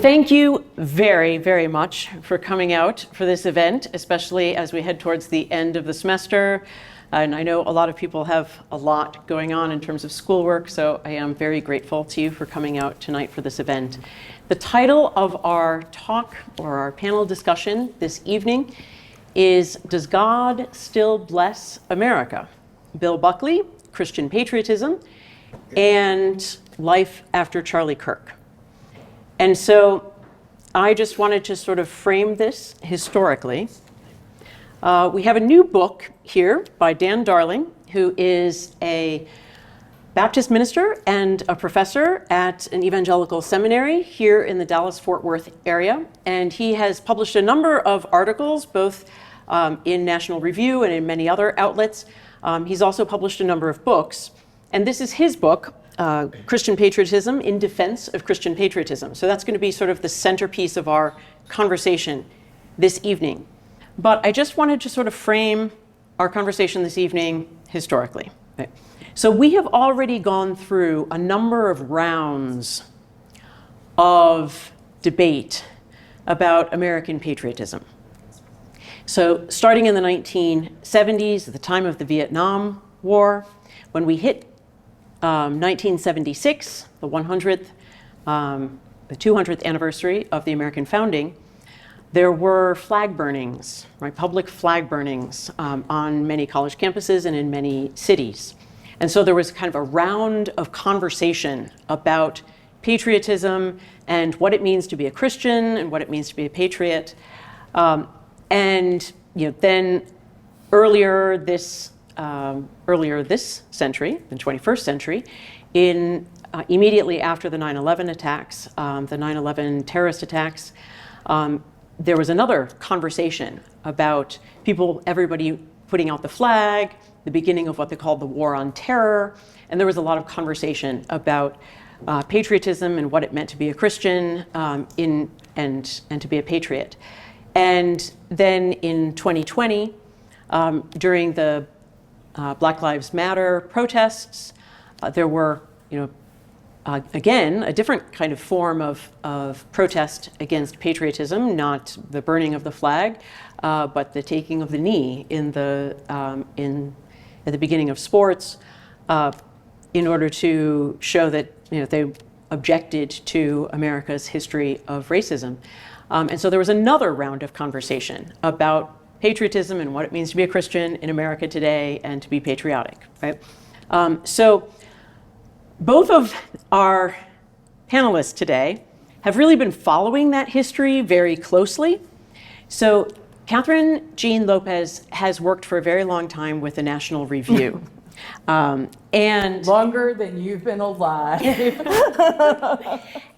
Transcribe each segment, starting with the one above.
thank you very, very much for coming out for this event, especially as we head towards the end of the semester. And I know a lot of people have a lot going on in terms of schoolwork, so I am very grateful to you for coming out tonight for this event. The title of our talk or our panel discussion this evening is Does God Still Bless America? Bill Buckley, Christian Patriotism, and Life After Charlie Kirk. And so I just wanted to sort of frame this historically. We have a new book here by Dan Darling, who is a Baptist minister and a professor at an evangelical seminary here in the Dallas-Fort Worth area. And he has published a number of articles, both in National Review and in many other outlets. He's also published a number of books. And this is his book, Christian Patriotism in Defense of Christian Patriotism. So that's going to be sort of the centerpiece of our conversation this evening. But I just wanted to sort of frame our conversation this evening historically. Right? So we have already gone through a number of rounds of debate about American patriotism. So starting in the 1970s, at the time of the Vietnam War, when we hit 1976, the 100th, the 200th anniversary of the American founding, there were flag burnings, right, public flag burnings on many college campuses and in many cities. And so there was kind of a round of conversation about patriotism and what it means to be a Christian and what it means to be a patriot. And then earlier this century, the 21st century, immediately after the 9/11 attacks, the 9/11 terrorist attacks, there was another conversation about everybody putting out the flag, the beginning of what they called the War on Terror, and there was a lot of conversation about patriotism and what it meant to be a Christian and to be a patriot. And then in 2020, during the Black Lives Matter protests, there were, again, a different kind of form of protest against patriotism, not the burning of the flag, but the taking of the knee at the beginning of sports, in order to show that they objected to America's history of racism. And so there was another round of conversation about patriotism and what it means to be a Christian in America today and to be patriotic, right? So both of our panelists today have really been following that history very closely. So Kathryn Jean Lopez has worked for a very long time with the National Review. And longer than you've been alive.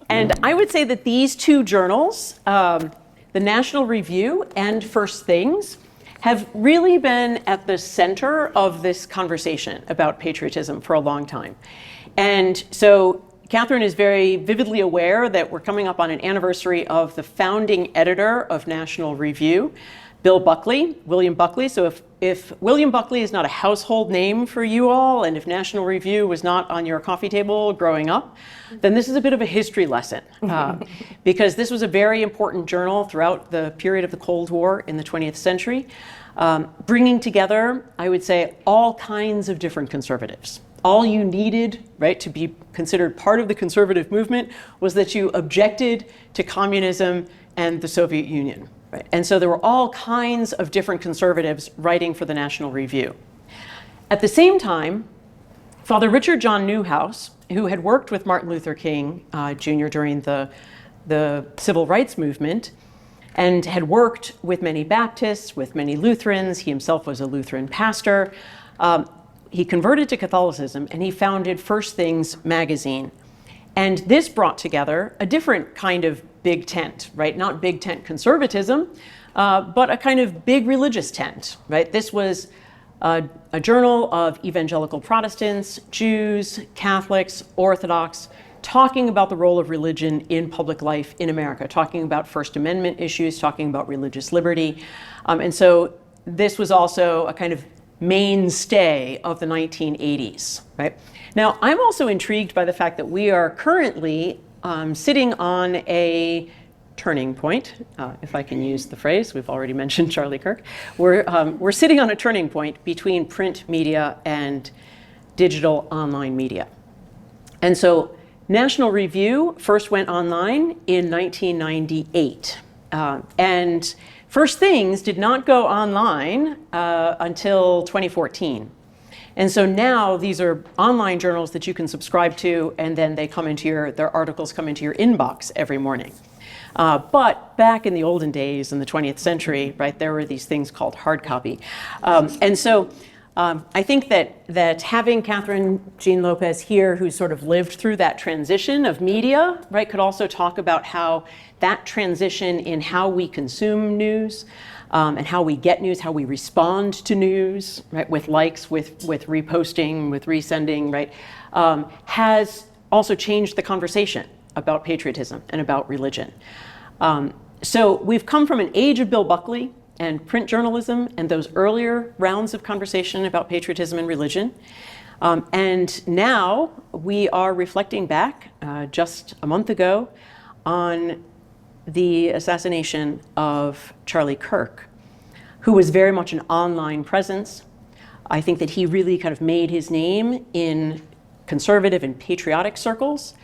And I would say that these two journals, the National Review and First Things, have really been at the center of this conversation about patriotism for a long time. And so Kathryn is very vividly aware that we're coming up on an anniversary of the founding editor of National Review, Bill Buckley, William Buckley. So if William Buckley is not a household name for you all, and if National Review was not on your coffee table growing up, then this is a bit of a history lesson, because this was a very important journal throughout the period of the Cold War in the 20th century, bringing together, I would say, all kinds of different conservatives. All you needed, right, to be considered part of the conservative movement was that you objected to communism and the Soviet Union. Right? And so there were all kinds of different conservatives writing for the National Review. At the same time, Father Richard John Newhouse, who had worked with Martin Luther King Jr. during the civil rights movement and had worked with many Baptists, with many Lutherans, he himself was a Lutheran pastor, he converted to Catholicism and he founded First Things magazine. And this brought together a different kind of big tent, right? Not big tent conservatism, but a kind of big religious tent, right? This was a journal of evangelical Protestants, Jews, Catholics, Orthodox, talking about the role of religion in public life in America, talking about First Amendment issues, talking about religious liberty. And so this was also a kind of mainstay of the 1980s, right? Now, I'm also intrigued by the fact that we are currently sitting on a turning point, if I can use the phrase. We've already mentioned Charlie Kirk. We're sitting on a turning point between print media and digital online media. And so National Review first went online in 1998. And First Things did not go online until 2014. And so now these are online journals that you can subscribe to, and then they come into their articles come into your inbox every morning. But back in the olden days, in the 20th century, right, there were these things called hard copy. I think that having Kathryn Jean Lopez here, who sort of lived through that transition of media, right, could also talk about how that transition in how we consume news and how we get news, how we respond to news, right, with likes, with reposting, with resending, right, has also changed the conversation about patriotism and about religion. So we've come from an age of Bill Buckley and print journalism and those earlier rounds of conversation about patriotism and religion. And now we are reflecting back just a month ago on the assassination of Charlie Kirk, who was very much an online presence. I think that he really kind of made his name in conservative and patriotic circles.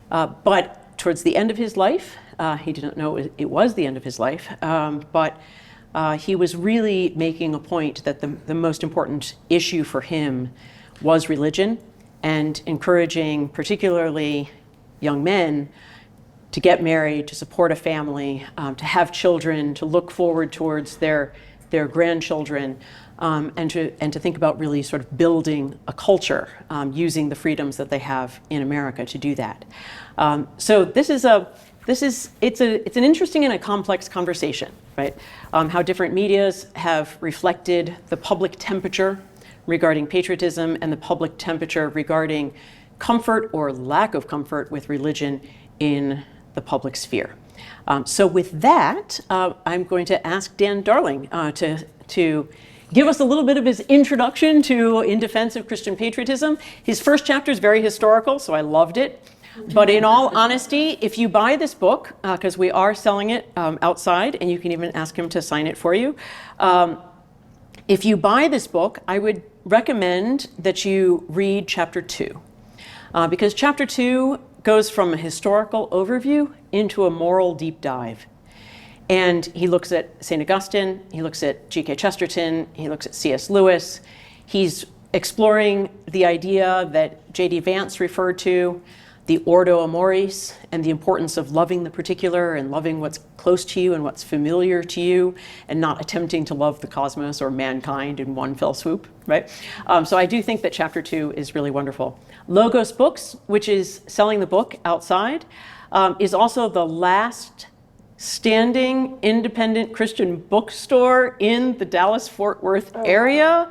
But towards the end of his life, he didn't know it was the end of his life, but he was really making a point that the most important issue for him was religion, and encouraging particularly young men to get married, to support a family, to have children, to look forward towards their grandchildren, and to think about really sort of building a culture using the freedoms that they have in America to do that. So it's an interesting and a complex conversation, right? How different medias have reflected the public temperature regarding patriotism and the public temperature regarding comfort or lack of comfort with religion in the public sphere. So with that, I'm going to ask Dan Darling to give us a little bit of his introduction to In Defense of Christian Patriotism. His first chapter is very historical, so I loved it. But in all honesty, if you buy this book, because we are selling it outside, and you can even ask him to sign it for you. If you buy this book, I would recommend that you read chapter 2, because chapter 2 goes from a historical overview into a moral deep dive. And he looks at St. Augustine, he looks at G.K. Chesterton, he looks at C.S. Lewis. He's exploring the idea that J.D. Vance referred to, the ordo amoris, and the importance of loving the particular and loving what's close to you and what's familiar to you, and not attempting to love the cosmos or mankind in one fell swoop, right? So I do think that chapter 2 is really wonderful. Logos Books, which is selling the book outside, is also the last standing independent Christian bookstore in the Dallas-Fort Worth area.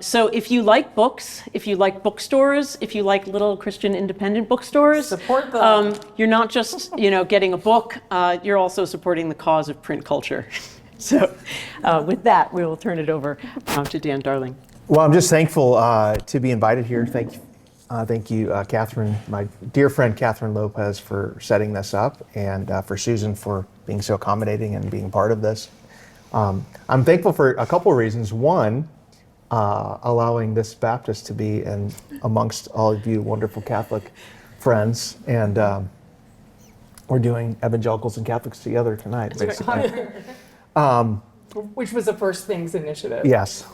So if you like books, if you like bookstores, if you like little Christian independent bookstores, support them. You're not just getting a book, you're also supporting the cause of print culture. So with that, we will turn it over to Dan Darling. Well, I'm just thankful to be invited here. Thank you, Kathryn, my dear friend Kathryn Lopez, for setting this up, and for Susan for being so accommodating and being part of this. I'm thankful for a couple of reasons. One, allowing this Baptist to be amongst all of you wonderful Catholic friends, and we're doing evangelicals and Catholics together tonight, basically. Which was a First Things initiative. Yes.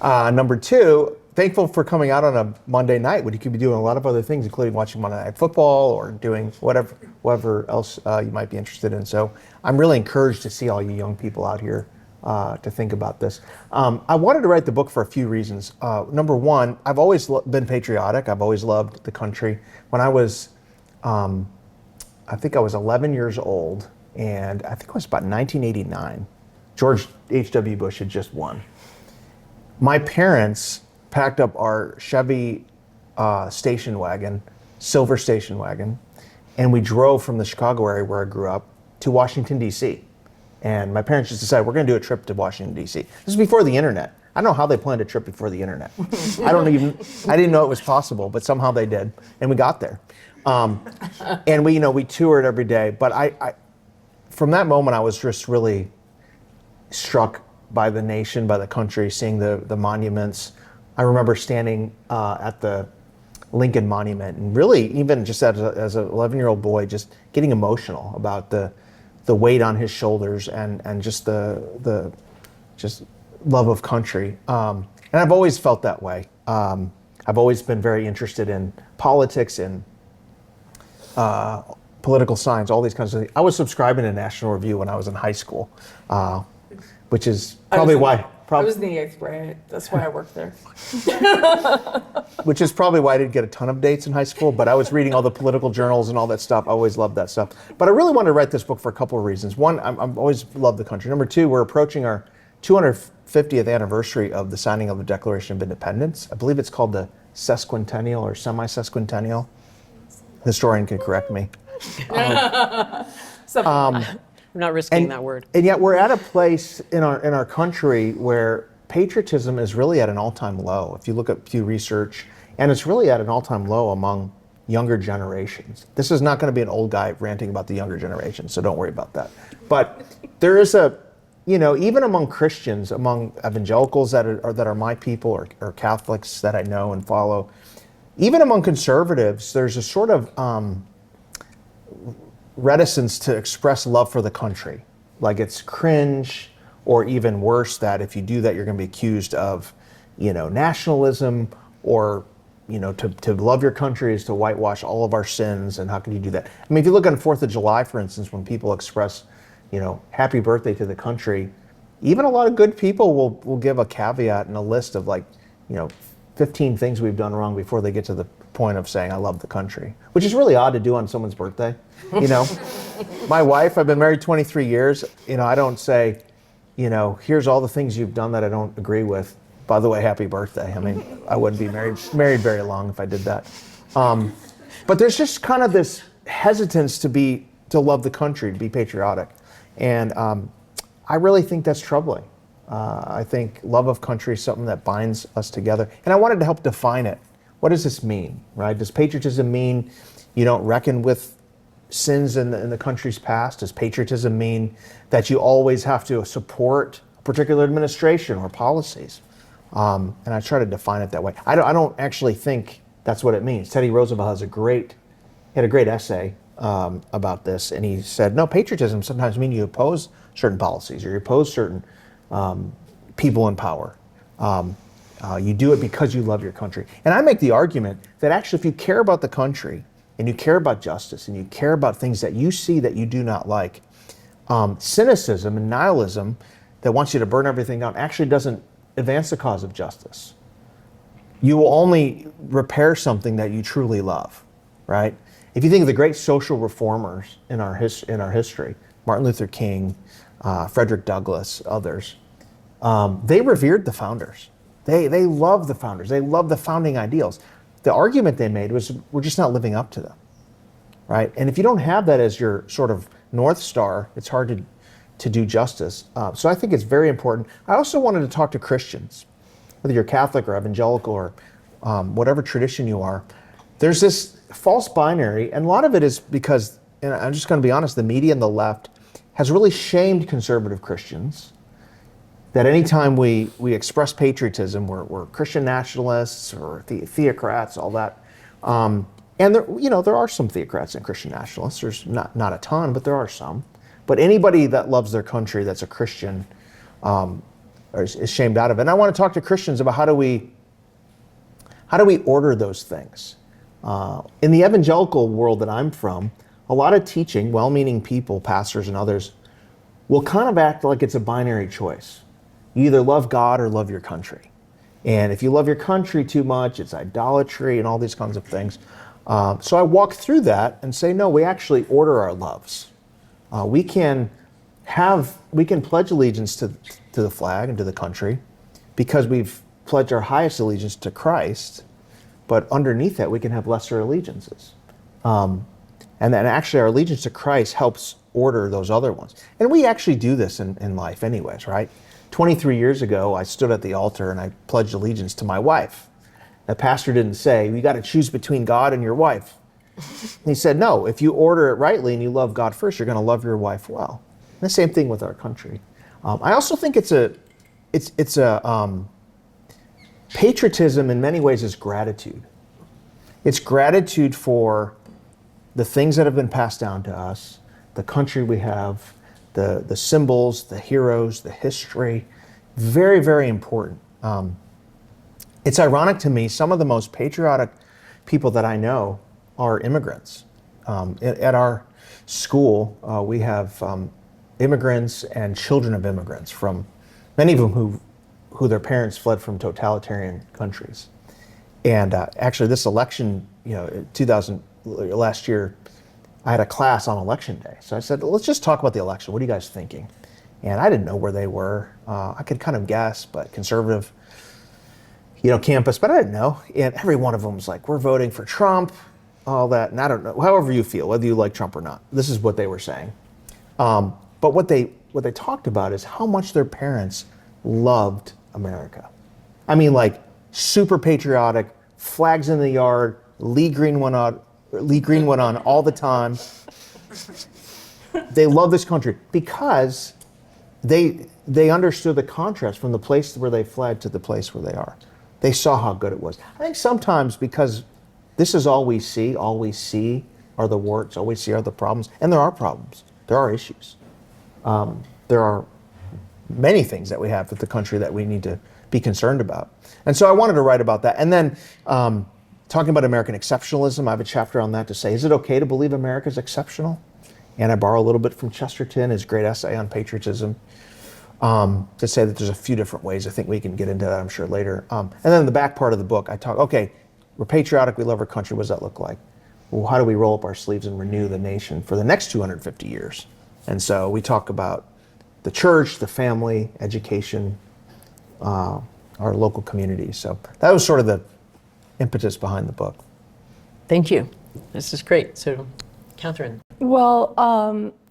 Number two, thankful for coming out on a Monday night when you could be doing a lot of other things, including watching Monday Night Football or doing whatever else you might be interested in. So I'm really encouraged to see all you young people out here to think about this. I wanted to write the book for a few reasons. Number one, I've always been patriotic. I've always loved the country. When I was, I think I was 11 years old, and I think it was about 1989. George H.W. Bush had just won. My parents packed up our Chevy station wagon, silver station wagon, and we drove from the Chicago area where I grew up to Washington, D.C. And my parents just decided we're going to do a trip to Washington, D.C. This is before the internet. I don't know how they planned a trip before the internet. I didn't know it was possible, but somehow they did, and we got there. And we toured every day. But I from that moment, I was just really struck by the nation, by the country, seeing the monuments. I remember standing at the Lincoln Monument and really, even just as an 11-year-old boy, just getting emotional about the weight on his shoulders and just the just love of country. And I've always felt that way. I've always been very interested in politics and political science, all these kinds of things. I was subscribing to National Review when I was in high school, which is probably why. I was in the 8th grade. That's why I worked there. Which is probably why I didn't get a ton of dates in high school, but I was reading all the political journals and all that stuff. I always loved that stuff. But I really wanted to write this book for a couple of reasons. One, I've always loved the country. Number two, we're approaching our 250th anniversary of the signing of the Declaration of Independence. I believe it's called the sesquicentennial or semi-sesquicentennial. Historian can correct me. I'm not risking that word. And yet we're at a place in our country where patriotism is really at an all-time low. If you look at Pew Research, and it's really at an all-time low among younger generations. This is not going to be an old guy ranting about the younger generation, so don't worry about that. But there is even among Christians, among evangelicals that are my people, or Catholics that I know and follow, even among conservatives, there's a sort of reticence to express love for the country. Like it's cringe, or even worse, that if you do that, you're going to be accused of, nationalism, or, to love your country is to whitewash all of our sins, and how can you do that? I mean, if you look on 4th of July, for instance, when people express, happy birthday to the country, even a lot of good people will give a caveat and a list of 15 things we've done wrong before they get to the point of saying, I love the country, which is really odd to do on someone's birthday. My wife, I've been married 23 years. I don't say, here's all the things you've done that I don't agree with. By the way, happy birthday. I mean, I wouldn't be married very long if I did that. But there's just kind of this hesitance to love the country, to be patriotic. And I really think that's troubling. I think love of country is something that binds us together. And I wanted to help define it. What does this mean, right? Does patriotism mean you don't reckon with sins in the country's past? Does patriotism mean that you always have to support a particular administration or policies? And I try to define it that way. I don't actually think that's what it means. Teddy Roosevelt had a great essay about this, and he said, no, patriotism sometimes means you oppose certain policies, or you oppose certain people in power. You do it because you love your country. And I make the argument that actually if you care about the country, and you care about justice, and you care about things that you see that you do not like, cynicism and nihilism that wants you to burn everything down actually doesn't advance the cause of justice. You will only repair something that you truly love, right? If you think of the great social reformers in our history, Martin Luther King, Frederick Douglass, others, they revered the founders. They loved the founders. They loved the founding ideals. The argument they made was, we're just not living up to them, right? And if you don't have that as your sort of North Star, it's hard to do justice. So I think it's very important. I also wanted to talk to Christians, whether you're Catholic or evangelical or whatever tradition you are. There's this false binary, and a lot of it is because, and I'm just going to be honest, the media and the left has really shamed conservative Christians. That anytime we express patriotism, we're Christian nationalists or theocrats, all that. And there are some theocrats and Christian nationalists. There's not a ton, but there are some. But anybody that loves their country that's a Christian is shamed out of it. And I want to talk to Christians about how do we order those things. In the evangelical world that I'm from, a lot of teaching, well-meaning people, pastors and others, will kind of act like it's a binary choice. You either love God or love your country. And if you love your country too much, it's idolatry and all these kinds of things. So I walk through that and say, no, we actually order our loves. We can pledge allegiance to the flag and to the country because we've pledged our highest allegiance to Christ, but underneath that we can have lesser allegiances. And then actually our allegiance to Christ helps order those other ones. And we actually do this in life anyways, right? 23 years ago, I stood at the altar and I pledged allegiance to my wife. The pastor didn't say, you got to choose between God and your wife. And he said, no, if you order it rightly and you love God first, you're going to love your wife well. And the same thing with our country. I also think patriotism in many ways is gratitude. It's gratitude for the things that have been passed down to us, the country we have, the symbols, the heroes, the history. Very, very important. It's ironic to me, some of the most patriotic people that I know are immigrants. At our school, we have immigrants and children of immigrants, from many of them who their parents fled from totalitarian countries. And actually, this election, 2000 last year, I had a class on election day. So I said, let's just talk about the election. What are you guys thinking? And I didn't know where they were. I could kind of guess, but conservative, campus, but I didn't know. And every one of them was like, we're voting for Trump, all that. And I don't know, however you feel, whether you like Trump or not. This is what they were saying. But what they talked about is how much their parents loved America. I mean, like, super patriotic, flags in the yard, Lee Green went on all the time. They love this country because they understood the contrast from the place where they fled to the place where they are. They saw how good it was. I think sometimes because this is all we see are the warts, all we see are the problems, and there are problems, there are issues. There are many things that we have with the country that we need to be concerned about. And so I wanted to write about that. And then talking about American exceptionalism, I have a chapter on that to say, is it okay to believe America's exceptional? And I borrow a little bit from Chesterton, his great essay on patriotism, to say that there's a few different ways. I think we can get into that, I'm sure, later. And then in the back part of the book, I talk, okay, we're patriotic, we love our country, what does that look like? Well, how do we roll up our sleeves and renew the nation for the next 250 years? And so we talk about the church, the family, education, our local communities. So that was sort of the impetus behind the book. Thank you. This is great. So, Kathryn. Well,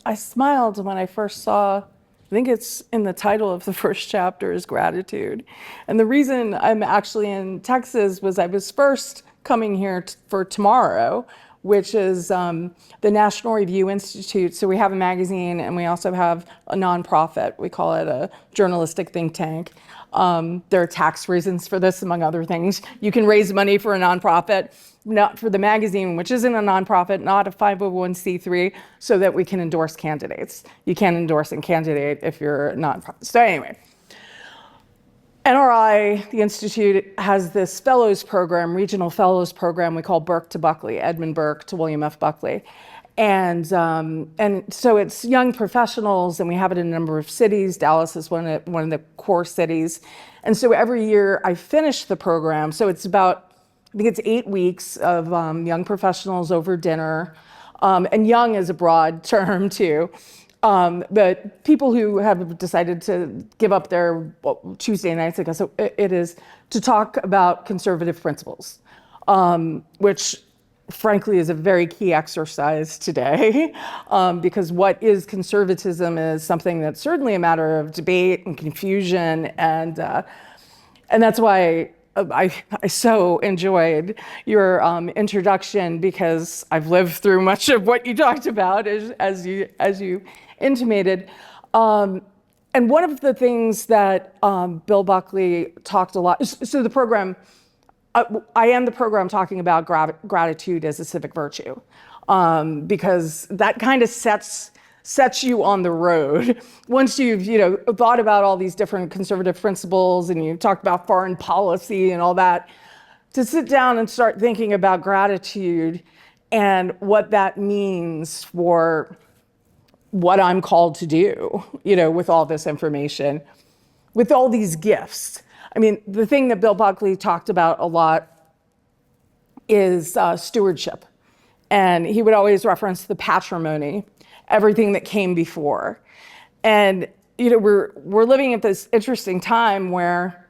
I smiled when I first saw, I think it's in the title of the first chapter, is gratitude. And the reason I'm actually in Texas was I was first coming here for Tomorrow, which is the National Review Institute. So we have a magazine and we also have a nonprofit. We call it a journalistic think tank. There are tax reasons for this, among other things. You can raise money for a nonprofit, not for the magazine, which isn't a nonprofit, not a 501c3, so that we can endorse candidates. You can't endorse a candidate if you're a nonprofit. So anyway, NRI, the Institute, has this fellows program, regional fellows program we call Burke to Buckley, Edmund Burke to William F. Buckley. And so it's young professionals, and we have it in a number of cities. Dallas is one of the core cities. And so every year I finish the program. So it's about, I think it's 8 weeks of young professionals over dinner. And young is a broad term too. But people who have decided to give up their Tuesday nights, I guess it is, to talk about conservative principles, which frankly is a very key exercise today, because what is conservatism is something that's certainly a matter of debate and confusion, and that's why I so enjoyed your introduction, because I've lived through much of what you talked about, as you intimated. And one of the things that Bill Buckley talked a lot, so the program, I end the program talking about gratitude as a civic virtue, because that kind of sets you on the road. Once you've thought about all these different conservative principles and you talked about foreign policy and all that, to sit down and start thinking about gratitude and what that means for what I'm called to do, with all this information, with all these gifts. I mean, the thing that Bill Buckley talked about a lot is stewardship. And he would always reference the patrimony, everything that came before. And, we're living at this interesting time where,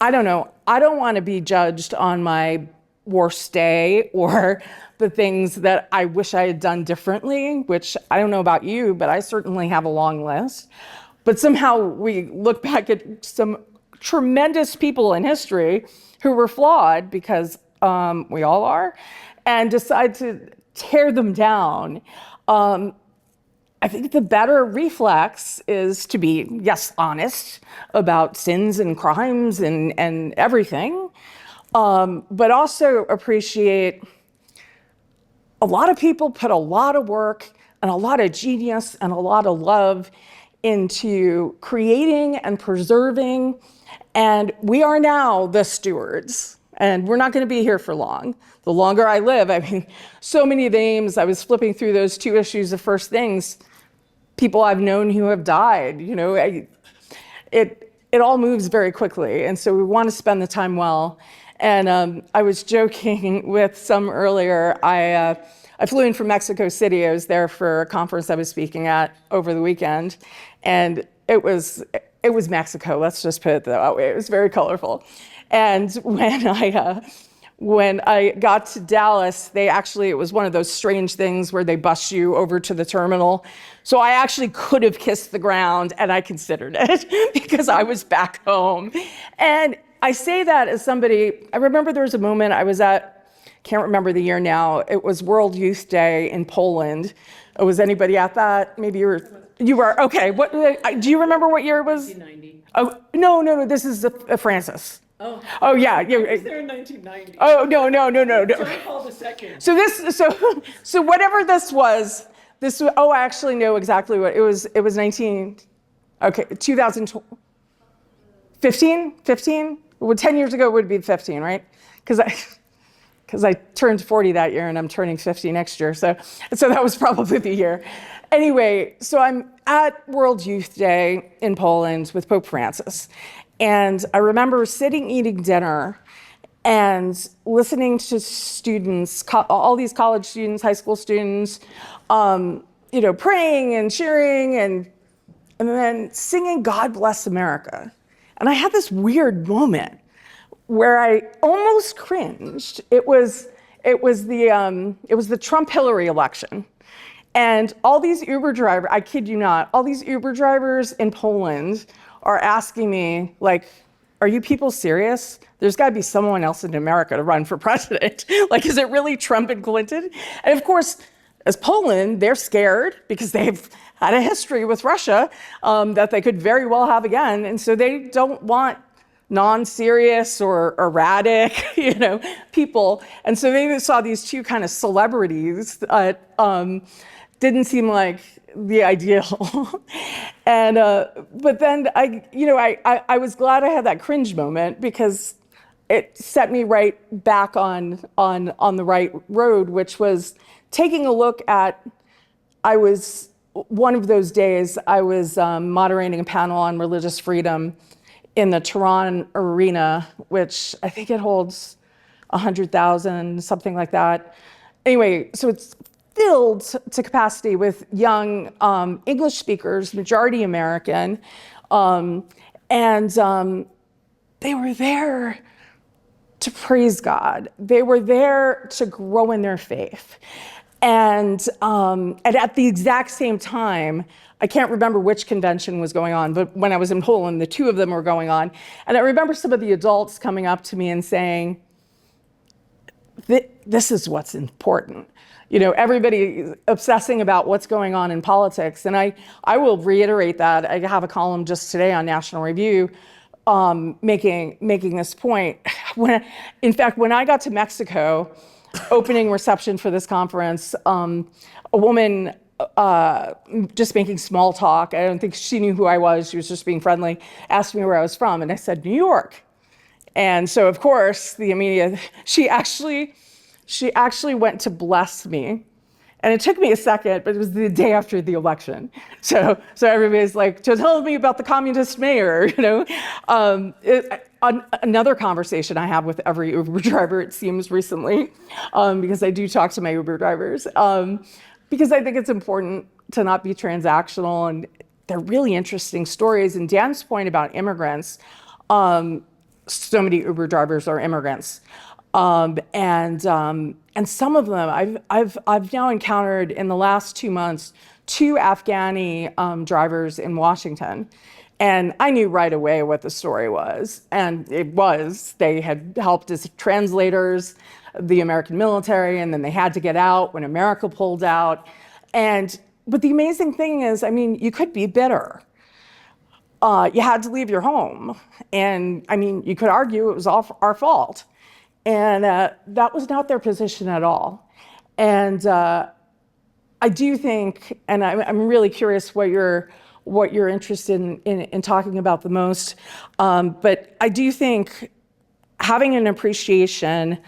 I don't want to be judged on my worst day or the things that I wish I had done differently, which I don't know about you, but I certainly have a long list. But somehow we look back at some tremendous people in history who were flawed, because we all are, and decide tear them down. I think the better reflex is to be, yes, honest about sins and crimes and everything, but also appreciate a lot of people put a lot of work and a lot of genius and a lot of love into creating and preserving, and we are now the stewards. And we're not going to be here for long. The longer I live, I mean, so many names. I was flipping through those 2 issues of First Things, people I've known who have died. You know, it all moves very quickly, and so we want to spend the time well. And I was joking with some earlier. I flew in from Mexico City. I was there for a conference I was speaking at over the weekend, and it was Mexico. Let's just put it that way. It was very colorful. And when I got to Dallas, it was one of those strange things where they bus you over to the terminal. So I actually could have kissed the ground, and I considered it because I was back home. And I say that as somebody, I remember there was a moment I was at, can't remember the year now, it was World Youth Day in Poland. Was anybody at that? Maybe you were, okay. What, do you remember what year it was? 1990. Oh, no, this is Francis. Oh yeah. I was there in 1990. Oh no. John Paul II. So whatever this was, I actually know exactly what it was. It was 2015. Well, 10 years ago it would be 15, right? Because I turned 40 that year and I'm turning 50 next year. So that was probably the year. Anyway, so I'm at World Youth Day in Poland with Pope Francis. And I remember sitting eating dinner and listening to students, all these college students, high school students, praying and cheering and then singing God Bless America. And I had this weird moment where I almost cringed. It was the Trump-Hillary election. And all these Uber drivers, I kid you not, all these Uber drivers in Poland are asking me, like, are you people serious? There's got to be someone else in America to run for president. Like, is it really Trump and Clinton? And of course, as Poland, they're scared because they've had a history with Russia that they could very well have again. And so they don't want non-serious or erratic, people. And so they saw these two kind of celebrities didn't seem like the ideal. And but then I was glad I had that cringe moment because it set me right back on the right road, which was taking a look at. One of those days I was moderating a panel on religious freedom in the Tehran arena, which I think it holds 100,000, something like that. Anyway, so it's filled to capacity with young English speakers, majority American, and they were there to praise God. They were there to grow in their faith. And at the exact same time, I can't remember which convention was going on, but when I was in Poland, the two of them were going on. And I remember some of the adults coming up to me and saying, this is what's important. Everybody obsessing about what's going on in politics. And I will reiterate that. I have a column just today on National Review making this point. In fact, when I got to Mexico, opening reception for this conference, a woman just making small talk, I don't think she knew who I was, she was just being friendly, asked me where I was from, and I said, New York. And so, of course, she actually went to bless me. And it took me a second, but it was the day after the election. So everybody's like, so tell me about the communist mayor, Another conversation I have with every Uber driver, it seems recently, because I do talk to my Uber drivers, because I think it's important to not be transactional, and they're really interesting stories. And Dan's point about immigrants, so many Uber drivers are immigrants. And some of them, I've now encountered in the last 2 months, 2 Afghani drivers in Washington. And I knew right away what the story was. And it was, they had helped as translators, the American military, and then they had to get out when America pulled out. But the amazing thing is, I mean, you could be bitter. You had to leave your home. And I mean, you could argue it was all our fault. And that was not their position at all. And I do think, and I'm really curious what you're interested in talking about the most, but I do think having an appreciation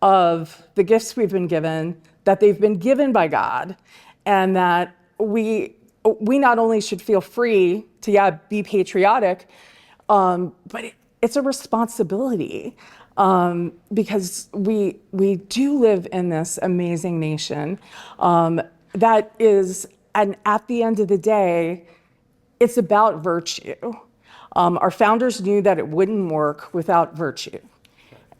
of the gifts we've been given, that they've been given by God, and that we not only should feel free to be patriotic, but it's a responsibility, because we do live in this amazing nation that is, and at the end of the day, it's about virtue. Our founders knew that it wouldn't work without virtue.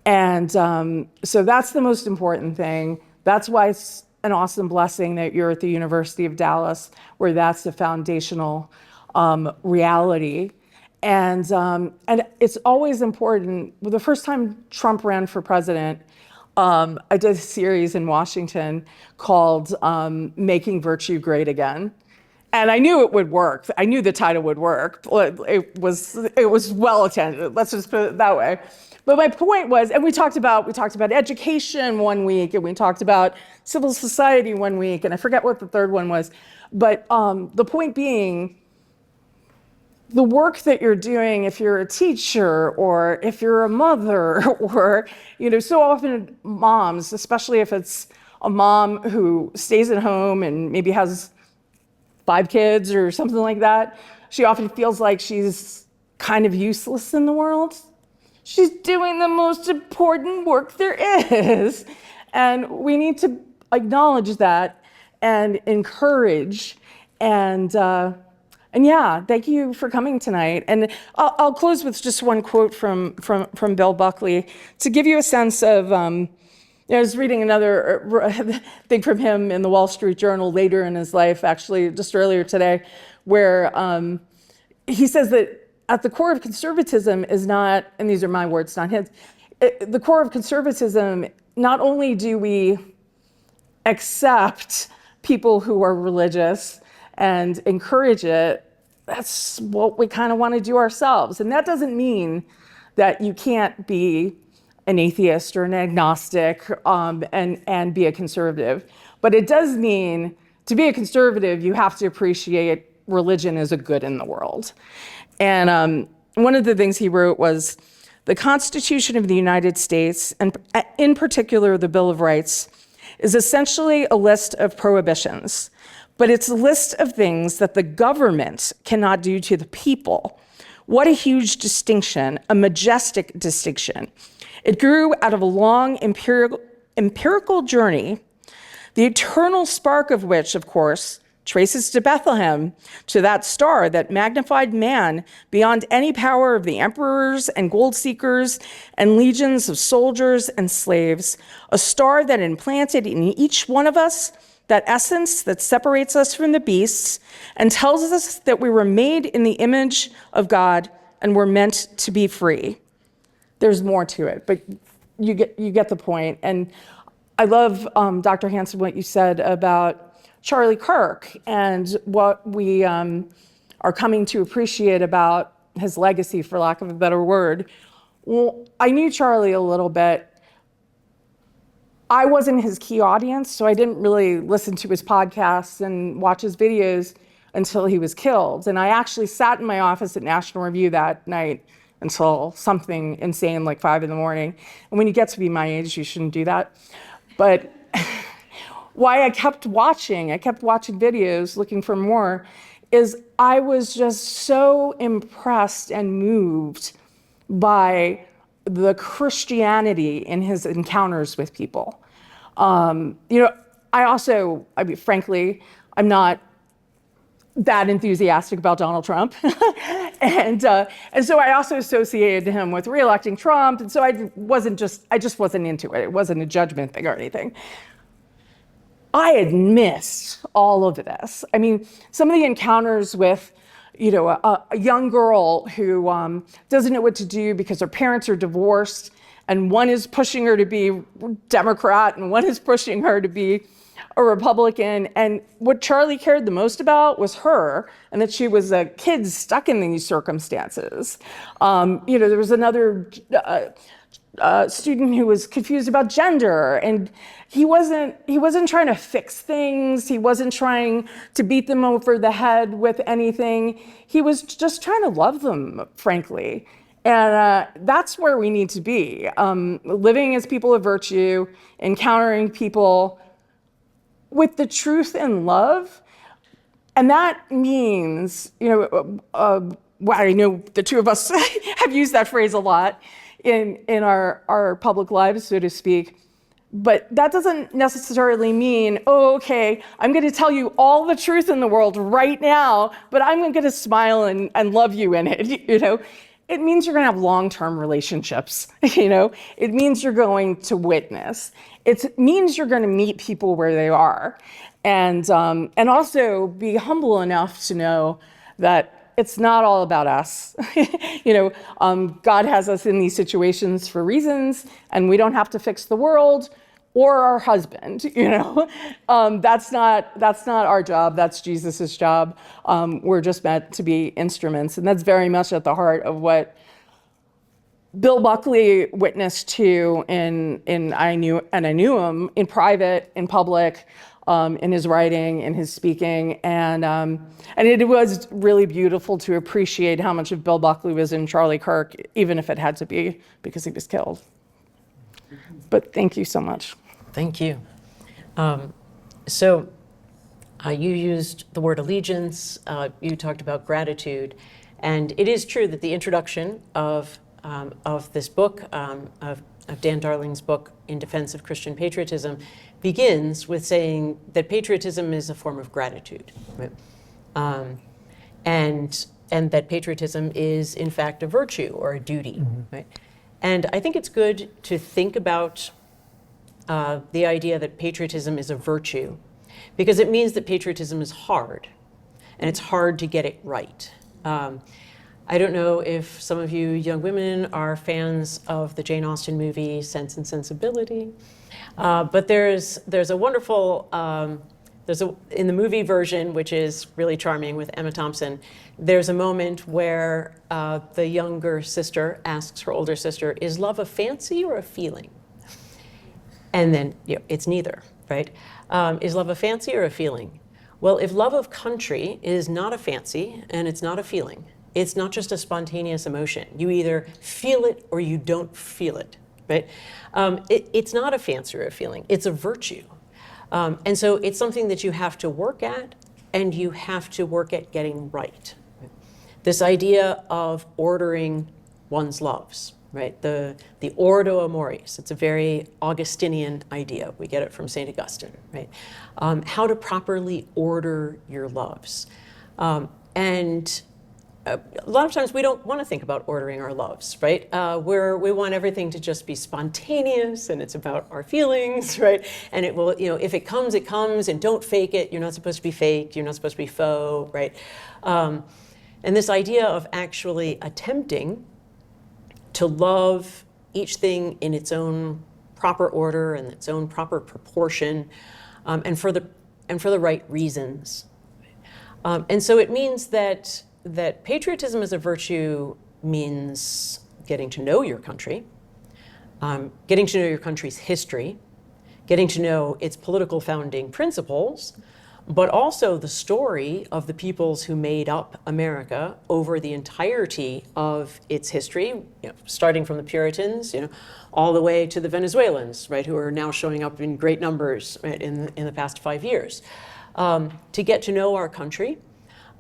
And so that's the most important thing. That's why it's an awesome blessing that you're at the University of Dallas, where that's the foundational reality. And it's always important. Well, the first time Trump ran for president, I did a series in Washington called Making Virtue Great Again. And I knew it would work. I knew the title would work. It was well attended. Let's just put it that way. But my point was, and we talked about education one week, and we talked about civil society one week, and I forget what the third one was. But the point being, the work that you're doing, if you're a teacher or if you're a mother, or so often moms, especially if it's a mom who stays at home and maybe has 5 kids or something like that, she often feels like she's kind of useless in the world. She's doing the most important work there is. And we need to acknowledge that and encourage. And yeah, thank you for coming tonight. And I'll close with just one quote from Bill Buckley to give you a sense of, I was reading another thing from him in the Wall Street Journal later in his life, actually just earlier today, where he says that at the core of conservatism is not, and these are my words, not his, the core of conservatism, not only do we accept people who are religious and encourage it, that's what we kind of want to do ourselves. And that doesn't mean that you can't be an atheist or an agnostic and be a conservative. But it does mean to be a conservative, you have to appreciate religion as a good in the world. And one of the things he wrote was, the Constitution of the United States, and in particular the Bill of Rights, is essentially a list of prohibitions, but it's a list of things that the government cannot do to the people. What a huge distinction, a majestic distinction. It grew out of a long empirical journey, the eternal spark of which, of course, traces to Bethlehem, to that star that magnified man beyond any power of the emperors and gold seekers and legions of soldiers and slaves, a star that implanted in each one of us that essence that separates us from the beasts and tells us that we were made in the image of God and were meant to be free. There's more to it, but you get the point. And I love, Dr. Hanssen, what you said about Charlie Kirk and what we are coming to appreciate about his legacy, for lack of a better word. Well, I knew Charlie a little bit. I wasn't his key audience, so I didn't really listen to his podcasts and watch his videos until he was killed. And I actually sat in my office at National Review that night until something insane like 5 a.m. And when you get to be my age, you shouldn't do that. But why I kept watching videos looking for more, is I was just so impressed and moved by the Christianity in his encounters with people. Frankly, I'm not that enthusiastic about Donald Trump. and so I also associated him with re-electing Trump. And so I just wasn't into it. It wasn't a judgment thing or anything. I had missed all of this. I mean, some of the encounters with, a young girl who doesn't know what to do because her parents are divorced, and one is pushing her to be Democrat and one is pushing her to be a Republican. And what Charlie cared the most about was her, and that she was a kid stuck in these circumstances. There was another student who was confused about gender, and he wasn't trying to fix things. He wasn't trying to beat them over the head with anything. He was just trying to love them, frankly. And that's where we need to be, living as people of virtue, encountering people with the truth and love. And that means, I know the two of us have used that phrase a lot in our public lives, so to speak. But that doesn't necessarily mean, oh, okay, I'm going to tell you all the truth in the world right now, but I'm going to smile and love you in it. It means you're going to have long-term relationships. It means you're going to witness. It means you're going to meet people where they are, and also be humble enough to know that it's not all about us. God has us in these situations for reasons, and we don't have to fix the world or our husband. That's not our job. That's Jesus's job. We're just meant to be instruments, and that's very much at the heart of what Bill Buckley witnessed to in I knew him in private, in public, in his writing, in his speaking, and it was really beautiful to appreciate how much of Bill Buckley was in Charlie Kirk, even if it had to be because he was killed. But thank you so much. Thank you. So you used the word allegiance. You talked about gratitude, and it is true that the introduction of this book, of Dan Darling's book, In Defense of Christian Patriotism, begins with saying that patriotism is a form of gratitude, right? And that patriotism is, in fact, a virtue or a duty, right? And I think it's good to think about the idea that patriotism is a virtue, because it means that patriotism is hard, and it's hard to get it right. I don't know if some of you young women are fans of the Jane Austen movie Sense and Sensibility, but there's a wonderful, in the movie version, which is really charming with Emma Thompson, there's a moment where the younger sister asks her older sister, is love a fancy or a feeling? And then it's neither, right? Is love a fancy or a feeling? Well, if love of country is not a fancy and it's not a feeling, it's not just a spontaneous emotion. You either feel it or you don't feel it, right? It's not a fancy or a feeling, it's a virtue. And so it's something that you have to work at, and you have to work at getting right. This idea of ordering one's loves, right? The ordo amoris, it's a very Augustinian idea. We get it from St. Augustine, right? How to properly order your loves. And a lot of times we don't want to think about ordering our loves, right? We want everything to just be spontaneous, and it's about our feelings, right? And it will, if it comes, it comes, and don't fake it. You're not supposed to be fake. You're not supposed to be faux, right? And this idea of actually attempting to love each thing in its own proper order and its own proper proportion, and for the right reasons. And so it means that patriotism as a virtue means getting to know your country, getting to know your country's history, getting to know its political founding principles, but also the story of the peoples who made up America over the entirety of its history, starting from the Puritans, all the way to the Venezuelans, right, who are now showing up in great numbers, right, in the past 5 years. To get to know our country,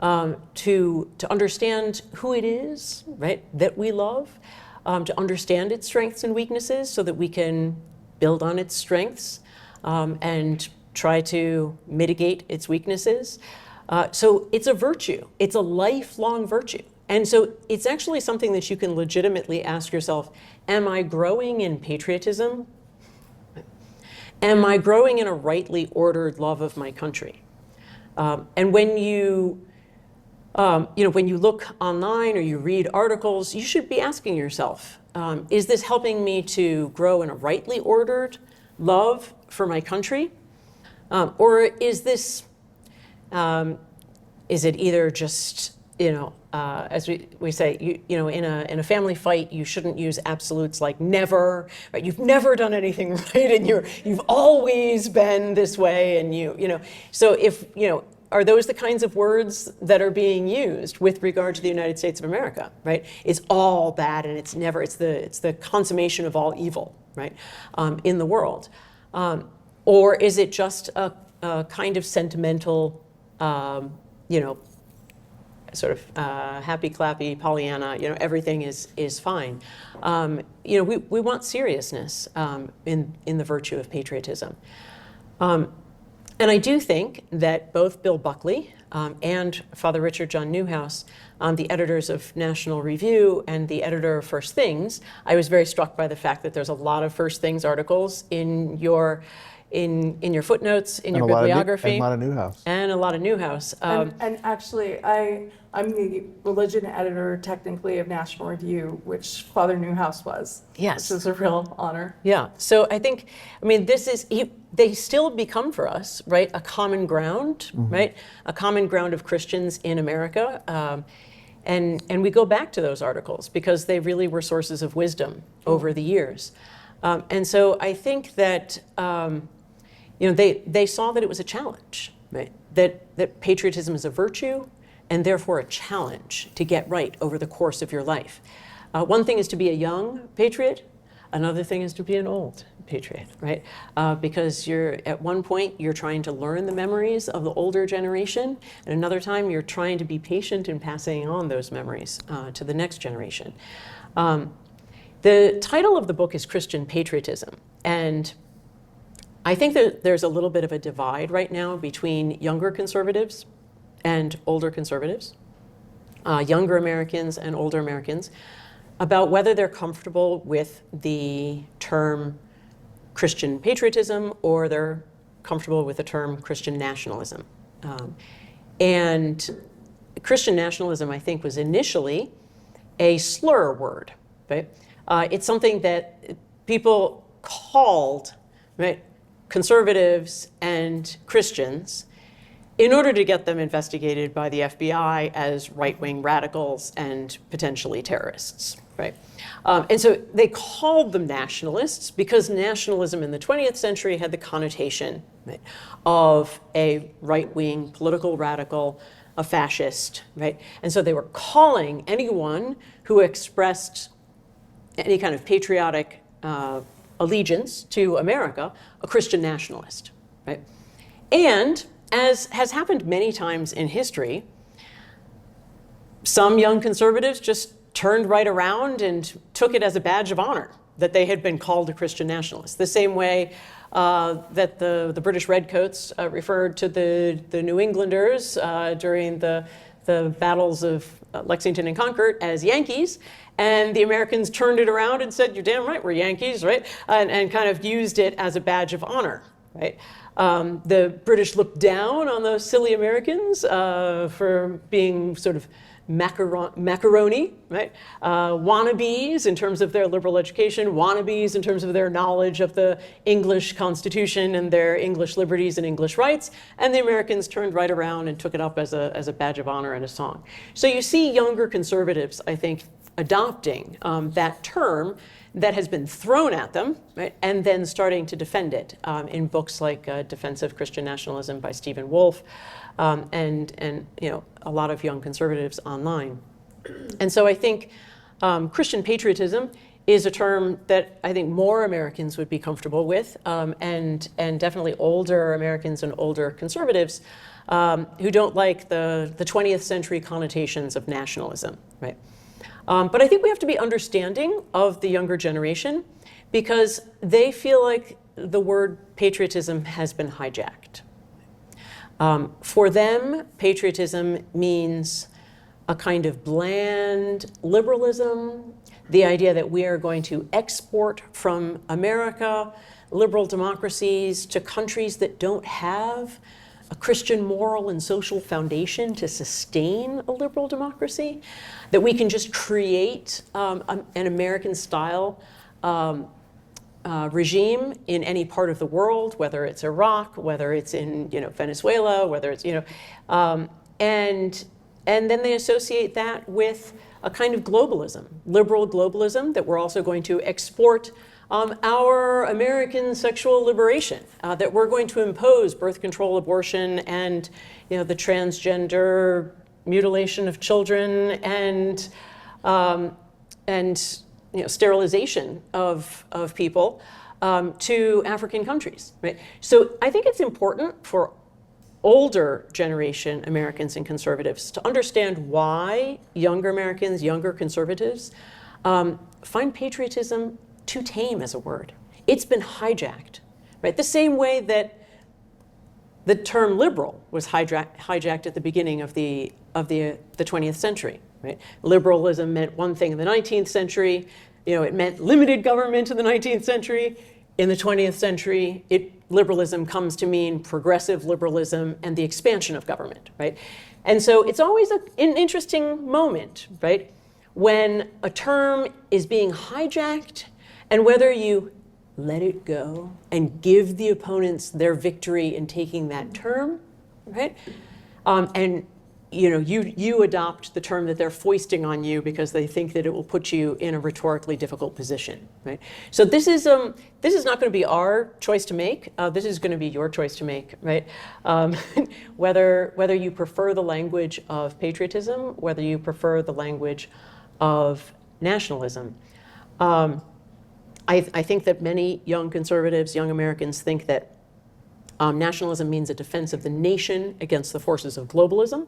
to understand who it is, right, that we love, to understand its strengths and weaknesses so that we can build on its strengths and try to mitigate its weaknesses. So it's a virtue. It's a lifelong virtue. And so it's actually something that you can legitimately ask yourself, am I growing in patriotism? Am I growing in a rightly ordered love of my country? And when you When you look online or you read articles, you should be asking yourself, is this helping me to grow in a rightly ordered love for my country? Or is this, is it either just, as we say, in a family fight, you shouldn't use absolutes like never, right? You've never done anything right, and you've always been this way, and so if, are those the kinds of words that are being used with regard to the United States of America, right? It's all bad, and it's the consummation of all evil, right, in the world. Or is it just a kind of sentimental, sort of happy clappy Pollyanna, everything is fine. We want seriousness in the virtue of patriotism. And I do think that both Bill Buckley and Father Richard John Newhouse, the editors of National Review and the editor of First Things, I was very struck by the fact that there's a lot of First Things articles in your footnotes, in your bibliography. And a lot of Newhouse. And a lot of Newhouse. And actually, I'm the religion editor, technically, of National Review, which Father Newhouse was. Yes. Which is a real honor. Yeah. So I think, they still become for us, right, a common ground, right? A common ground of Christians in America. And we go back to those articles because they really were sources of wisdom over the years. And so I think that, they saw that it was a challenge, right? That patriotism is a virtue and therefore a challenge to get right over the course of your life. One thing is to be a young patriot. Another thing is to be an old patriot, right? Because at one point you're trying to learn the memories of the older generation, and another time you're trying to be patient in passing on those memories to the next generation. The title of the book is Christian Patriotism, and I think that there's a little bit of a divide right now between younger conservatives and older conservatives, younger Americans and older Americans, about whether they're comfortable with the term Christian patriotism or they're comfortable with the term Christian nationalism. And Christian nationalism, I think, was initially a slur word, right? It's something that people called, right, conservatives and Christians in order to get them investigated by the FBI as right-wing radicals and potentially terrorists, right? And so they called them nationalists because nationalism in the 20th century had the connotation, right, of a right-wing political radical, a fascist, right? And so they were calling anyone who expressed any kind of patriotic allegiance to America a Christian nationalist, right? And as has happened many times in history, some young conservatives just turned right around and took it as a badge of honor that they had been called a Christian nationalist. The same way that the British Redcoats referred to the New Englanders during the battles of Lexington and Concord as Yankees, and the Americans turned it around and said, "You're damn right, we're Yankees," right? And kind of used it as a badge of honor, right? The British looked down on those silly Americans for being sort of macaroni, right? Wannabes in terms of their liberal education, wannabes in terms of their knowledge of the English Constitution and their English liberties and English rights, and the Americans turned right around and took it up as a badge of honor and a song. So you see younger conservatives, I think, adopting that term that has been thrown at them, right, and then starting to defend it in books like Defense of Christian Nationalism by Stephen Wolfe, and a lot of young conservatives online. And so I think Christian patriotism is a term that I think more Americans would be comfortable with, and definitely older Americans and older conservatives who don't like the 20th century connotations of nationalism, right? But I think we have to be understanding of the younger generation because they feel like the word patriotism has been hijacked. For them, patriotism means a kind of bland liberalism, the idea that we are going to export from America liberal democracies to countries that don't have a Christian moral and social foundation to sustain a liberal democracy, that we can just create an American-style regime in any part of the world, whether it's Iraq, whether it's in Venezuela, whether it's and then they associate that with a kind of globalism, liberal globalism, that we're also going to export our American sexual liberation, that we're going to impose birth control, abortion, and the transgender mutilation of children, and sterilization of people to African countries, right? So I think it's important for older generation Americans and conservatives to understand why younger Americans, younger conservatives, find patriotism too tame as a word. It's been hijacked, right? The same way that the term liberal was hijacked at the beginning of the 20th century, right? Liberalism meant one thing in the 19th century. It meant limited government in the 19th century. In the 20th century, liberalism comes to mean progressive liberalism and the expansion of government, right? And so it's always an interesting moment, right, when a term is being hijacked, and whether you let it go and give the opponents their victory in taking that term, right? And you adopt the term that they're foisting on you because they think that it will put you in a rhetorically difficult position, right? So this is not going to be our choice to make. This is going to be your choice to make, right? Whether you prefer the language of patriotism, whether you prefer the language of nationalism. I think that many young conservatives, young Americans, think that nationalism means a defense of the nation against the forces of globalism.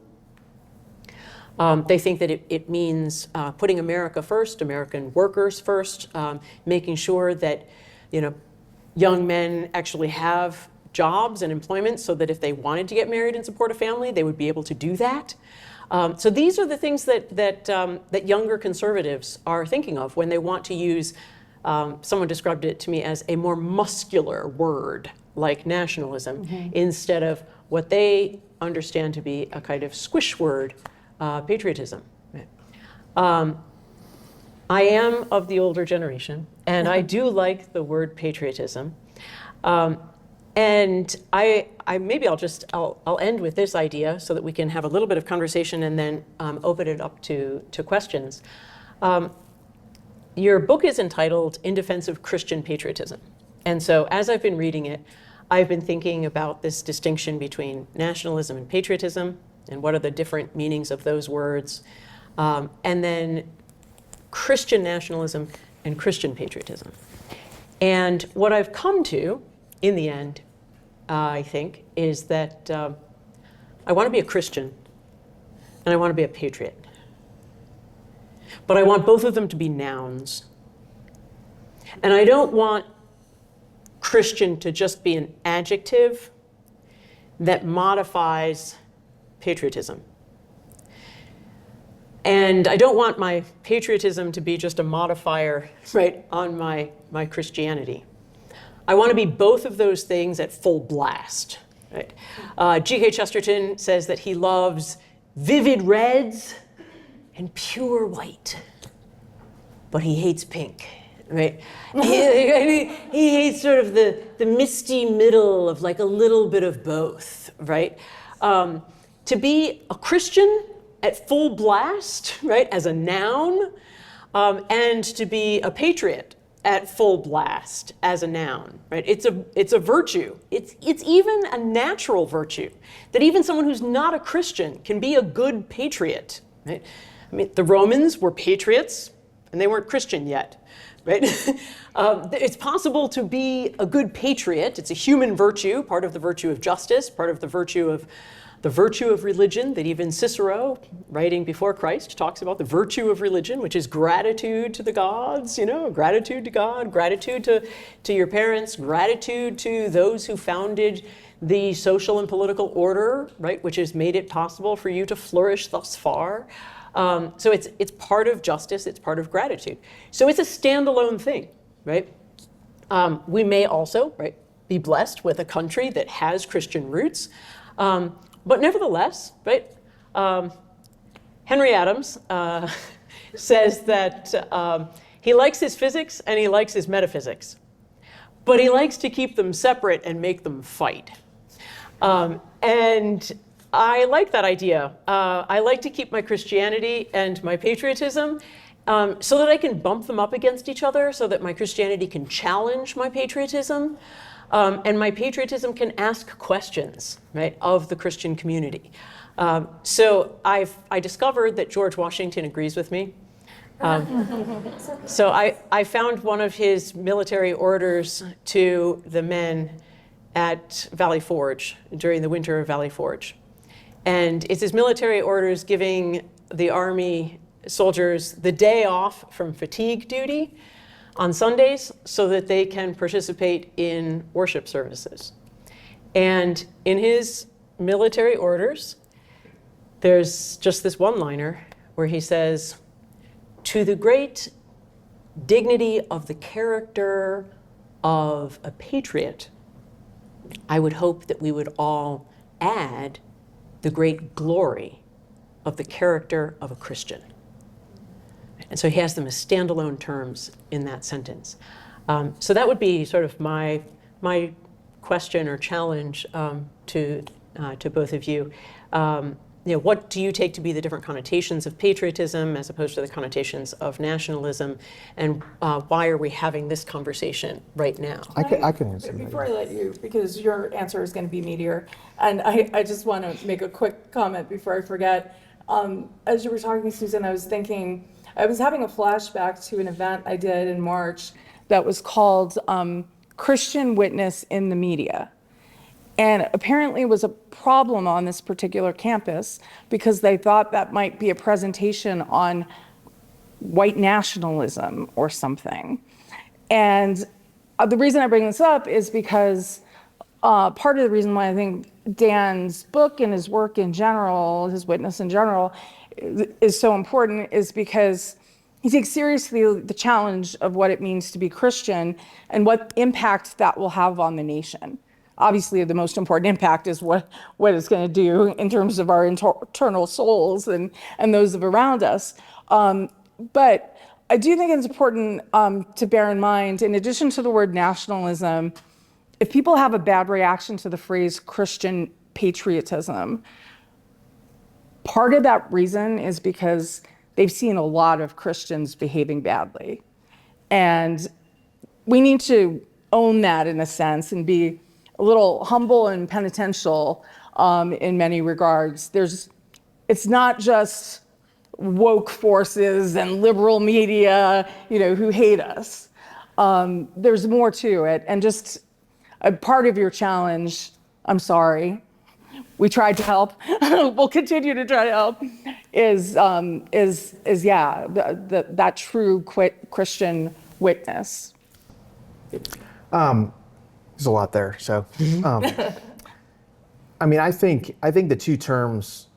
They think that it means putting America first, American workers first, making sure that young men actually have jobs and employment, so that if they wanted to get married and support a family, they would be able to do that. So these are the things that younger conservatives are thinking of when they want to use. Someone described it to me as a more muscular word, like nationalism, instead of what they understand to be a kind of squish word, patriotism. I am of the older generation, and I do like the word patriotism. And maybe I'll end with this idea so that we can have a little bit of conversation and then open it up to questions. Your book is entitled In Defense of Christian Patriotism. And so as I've been reading it, I've been thinking about this distinction between nationalism and patriotism, and what are the different meanings of those words, and then Christian nationalism and Christian patriotism. And what I've come to, in the end, I think, is that I want to be a Christian, and I want to be a patriot. But I want both of them to be nouns. And I don't want Christian to just be an adjective that modifies patriotism. And I don't want my patriotism to be just a modifier, right, on my Christianity. I want to be both of those things at full blast, right? G.K. Chesterton says that he loves vivid reds and pure white, but he hates pink, right? He hates sort of the misty middle of like a little bit of both, right? To be a Christian at full blast, right, as a noun, and to be a patriot at full blast as a noun, right? It's a virtue. It's even a natural virtue that even someone who's not a Christian can be a good patriot, right? I mean, the Romans were patriots, and they weren't Christian yet, right? It's possible to be a good patriot. It's a human virtue, part of the virtue of justice, part of the virtue of religion, that even Cicero, writing before Christ, talks about the virtue of religion, which is gratitude to the gods, gratitude to God, gratitude to your parents, gratitude to those who founded the social and political order, right, which has made it possible for you to flourish thus far. So it's part of justice, it's part of gratitude. So it's a standalone thing, right? We may also, right, be blessed with a country that has Christian roots. But nevertheless, right, Henry Adams says that he likes his physics and he likes his metaphysics, but he likes to keep them separate and make them fight. And I like that idea. I like to keep my Christianity and my patriotism so that I can bump them up against each other, so that my Christianity can challenge my patriotism, and my patriotism can ask questions, right, of the Christian community. So I discovered that George Washington agrees with me. So I found one of his military orders to the men at Valley Forge during the winter of Valley Forge. And it's his military orders giving the Army soldiers the day off from fatigue duty on Sundays so that they can participate in worship services. And in his military orders, there's just this one-liner where he says, "To the great dignity of the character of a patriot, I would hope that we would all add the great glory of the character of a Christian." And so he has them as standalone terms in that sentence. So that would be sort of my question or challenge to both of you. What do you take to be the different connotations of patriotism as opposed to the connotations of nationalism, and why are we having this conversation right now? I can answer that. Before I let you, because your answer is going to be meatier, and I just want to make a quick comment before I forget. As you were talking, Susan, I was thinking, I was having a flashback to an event I did in March that was called Christian Witness in the Media. And apparently it was a problem on this particular campus because they thought that might be a presentation on white nationalism or something. And the reason I bring this up is because part of the reason why I think Dan's book and his work in general, his witness in general, is so important is because he takes seriously the challenge of what it means to be Christian and what impact that will have on the nation. Obviously, the most important impact is what it's going to do in terms of our internal souls and those of around us. But I do think it's important to bear in mind, in addition to the word nationalism, if people have a bad reaction to the phrase Christian patriotism, part of that reason is because they've seen a lot of Christians behaving badly. And we need to own that in a sense and be a little humble and penitential in many regards. It's not just woke forces and liberal media, who hate us. There's more to it. And just a part of your challenge, I'm sorry, we tried to help, we'll continue to try to help, is that true Christian witness. There's a lot there. So, I mean, I think the two terms,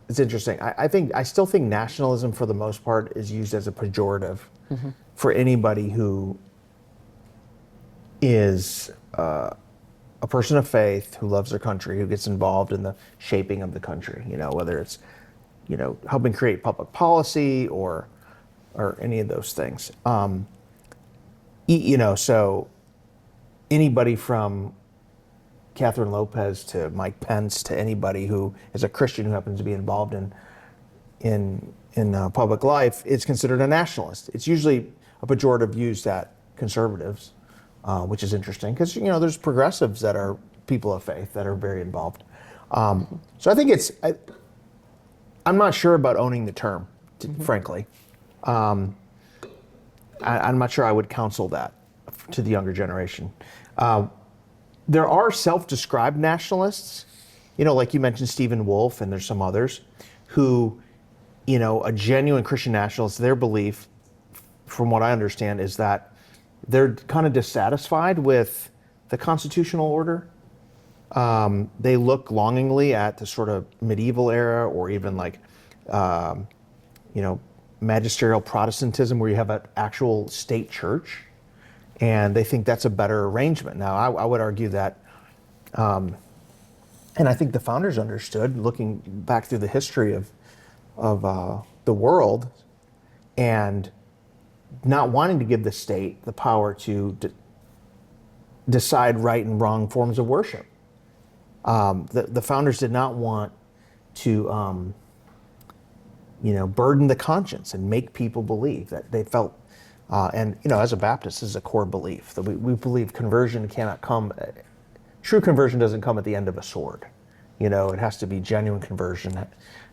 it's interesting. I still think nationalism for the most part is used as a pejorative for anybody who is a person of faith, who loves their country, who gets involved in the shaping of the country, whether it's, helping create public policy or any of those things. So anybody from Kathryn Lopez to Mike Pence to anybody who is a Christian who happens to be involved in public life is considered a nationalist. It's usually a pejorative used at conservatives, which is interesting because there's progressives that are people of faith that are very involved. So I think I'm not sure about owning the term, frankly. I'm not sure I would counsel that to the younger generation. There are self-described nationalists, like you mentioned Stephen Wolfe, and there's some others who, a genuine Christian nationalist, their belief, from what I understand, is that they're kind of dissatisfied with the constitutional order. They look longingly at the sort of medieval era or even like, magisterial Protestantism where you have an actual state church. And they think that's a better arrangement. Now, I would argue that And I think the founders understood, looking back through the history of the world, and not wanting to give the state the power to decide right and wrong forms of worship. The founders did not want to, burden the conscience and make people believe that they felt. And as a Baptist, this is a core belief that we believe conversion cannot come. True conversion doesn't come at the end of a sword. It has to be genuine conversion.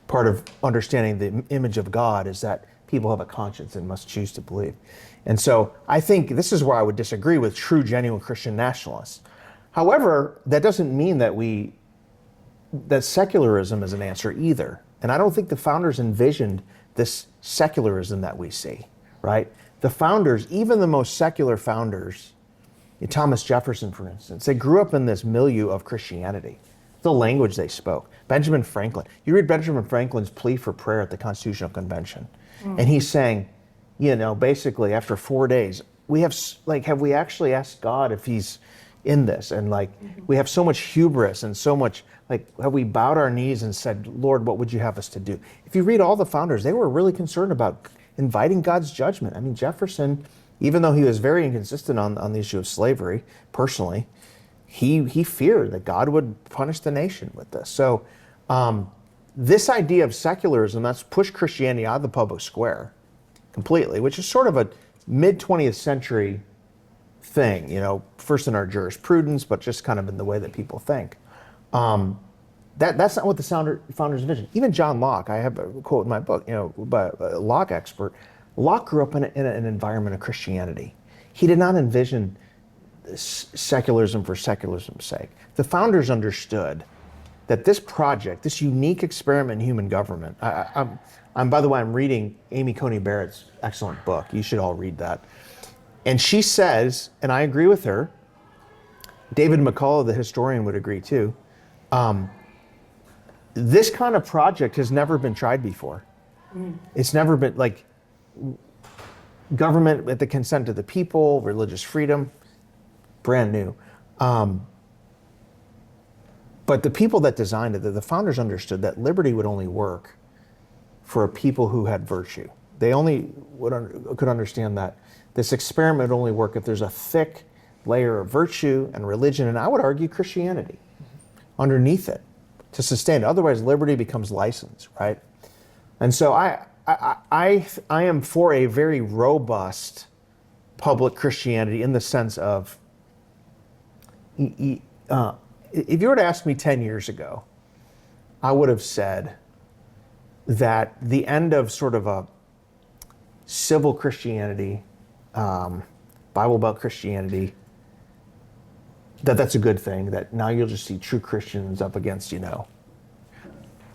Part of understanding the image of God is that people have a conscience and must choose to believe. And so I think this is where I would disagree with true, genuine Christian nationalists. However, that doesn't mean that secularism is an answer either. And I don't think the founders envisioned this secularism that we see, right? The founders, even the most secular founders, Thomas Jefferson, for instance, they grew up in this milieu of Christianity, the language they spoke. Benjamin Franklin, you read Benjamin Franklin's plea for prayer at the Constitutional Convention, and he's saying, basically after 4 days, have we actually asked God if he's in this? And we have so much hubris and so much, have we bowed our knees and said, Lord, what would you have us to do? If you read all the founders, they were really concerned about inviting God's judgment. I mean, Jefferson, even though he was very inconsistent on the issue of slavery, personally, he feared that God would punish the nation with this. So this idea of secularism, that's pushed Christianity out of the public square completely, which is sort of a mid-20th century thing, first in our jurisprudence, but just kind of in the way that people think. That's not what the founders envisioned. Even John Locke, I have a quote in my book, by a Locke expert. Locke grew up in an environment of Christianity. He did not envision secularism for secularism's sake. The founders understood that this project, this unique experiment in human government, by the way, I'm reading Amy Coney Barrett's excellent book. You should all read that. And she says, and I agree with her, David McCullough, the historian, would agree too, this kind of project has never been tried before. It's never been government with the consent of the people, religious freedom, brand new. But the people that designed it, the founders understood that liberty would only work for a people who had virtue. They only could understand that this experiment would only work if there's a thick layer of virtue and religion, and I would argue Christianity, underneath it to sustain it. Otherwise, liberty becomes license, right? And so I am for a very robust public Christianity in the sense of, if you were to ask me 10 years ago, I would have said that the end of sort of a civil Christianity, Bible Belt Christianity, that's a good thing, that now you'll just see true Christians up against,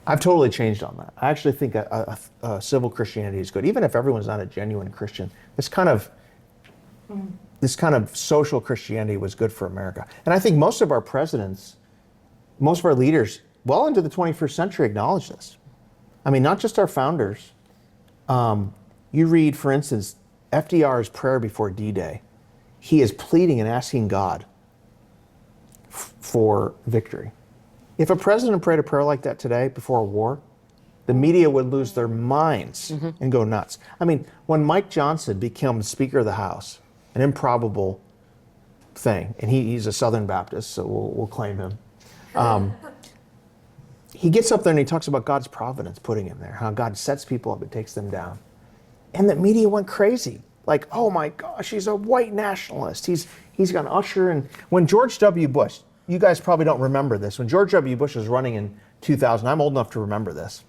I've totally changed on that. I actually think a civil Christianity is good, even if everyone's not a genuine Christian. This kind of social Christianity was good for America. And I think most of our presidents, most of our leaders, well into the 21st century acknowledge this. I mean, not just our founders. You read, for instance, FDR's prayer before D-Day. He is pleading and asking God for victory. If a president prayed a prayer like that today before a war, the media would lose their minds and go nuts. I mean, when Mike Johnson became Speaker of the House, an improbable thing, and he's a Southern Baptist, so we'll claim him. He gets up there and he talks about God's providence putting him there, how God sets people up and takes them down. And the media went crazy. Like, oh my gosh, he's a white nationalist. He's going to usher in. When George W. Bush, you guys probably don't remember this, when George W. Bush was running in 2000, I'm old enough to remember this.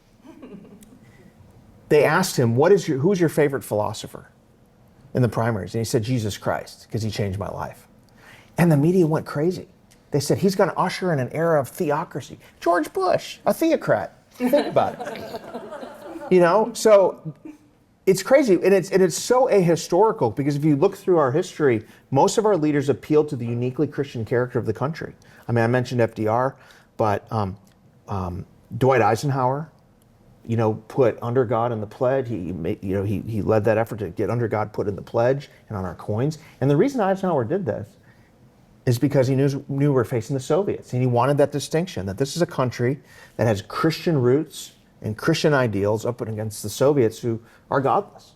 They asked him, who's your favorite philosopher in the primaries? And he said, Jesus Christ, because he changed my life. And the media went crazy. They said, he's going to usher in an era of theocracy. George Bush, a theocrat. Think about it. So it's crazy. And it's so ahistorical, because if you look through our history, most of our leaders appealed to the uniquely Christian character of the country. I mean, I mentioned FDR, but Dwight Eisenhower, put under God in the pledge. He led that effort to get under God put in the pledge and on our coins. And the reason Eisenhower did this is because he knew we're facing the Soviets, and he wanted that distinction, that this is a country that has Christian roots and Christian ideals up against the Soviets who are godless.